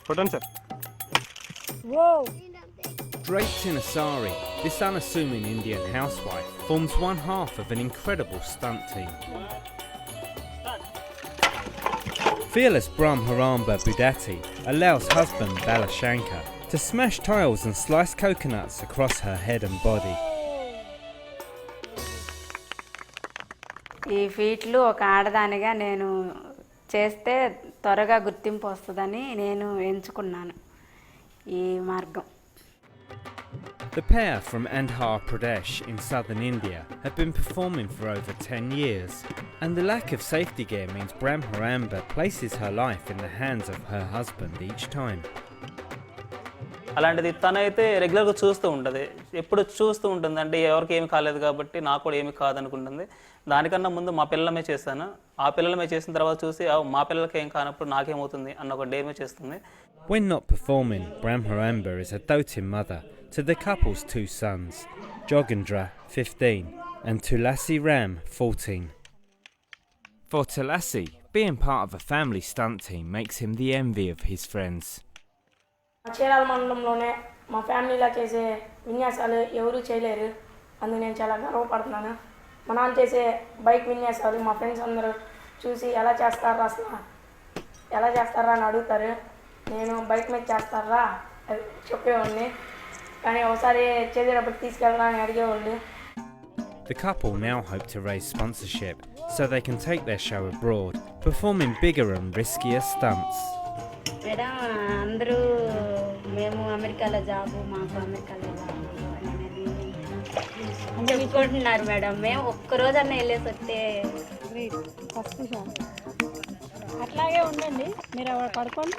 కొట్టండి sir. Draped in a sari, this unassuming Indian housewife forms one half of an incredible stunt team. Fearless Brahmaramba Budati allows husband Balashankar to smash tiles and slice coconuts across her head and body. ఈ ఫీట్లు ఒక ఆడదానిగా నేను చేస్తే త్వరగా గుర్తింపు వస్తుందని నేను ఎంచుకున్నాను ఈ మార్గం. The pair from Andhra Pradesh in southern India have been performing for over 10 years, and the lack of safety gear means Brahmaramba places her life in the hands of her husband each time. అలాంటిది తనైతే రెగ్యులర్గా చూస్తూ ఉంటుంది, ఎప్పుడు చూస్తూ ఉంటుంది. అంటే ఎవరికి ఏమి కాలేదు కాబట్టి నాకు కూడా ఏమి కాదనుకుంటుంది. దానికన్నా ముందు మా పిల్లలమే చేస్తాను, ఆ పిల్లలమే చేసిన తర్వాత చూసి మా పిల్లలకి ఏం కానప్పుడు నాకేమవుతుంది అన్న ఒక డేమే చేస్తుంది. When not performing, Brahmaramba is a doting mother to the couple's two sons, Jogendra, 15, and Tulasi Ram, 14. For Tulasi, being part of a family stunt team makes him the envy of his friends. Chirala మండలంలోనే మా ఫ్యామిలీలో చేసే విన్యాసాలు ఎవరూ చేయలేరు, అందుకు నేను చాలా గర్వపడుతున్నాను. మా నాన్న చేసే బైక్ విన్యాసాలు మా ఫ్రెండ్స్ అందరూ చూసి ఎలా చేస్తారా అని అడుగుతారు. నేను బైక్ మీద చేస్తారా అది చెప్పేవాడిని, కానీ ఒకసారి చేసేటప్పుడు తీసుకెళ్ళరా అని అడిగేవాళ్ళు. The couple now hope to raise sponsorship so they can take their show abroad, performing bigger and riskier stunts. Madam అందరూ మేము అమెరికాలో జాబు, మాకు అమెరికాలో జాబు అనేది చెప్పుకుంటున్నారు మేడం. మేము ఒక్కరోజన్నా వెళ్ళేసి వస్తే ఫస్ట్ అట్లాగే ఉండండి, మీరు పడుకోండి.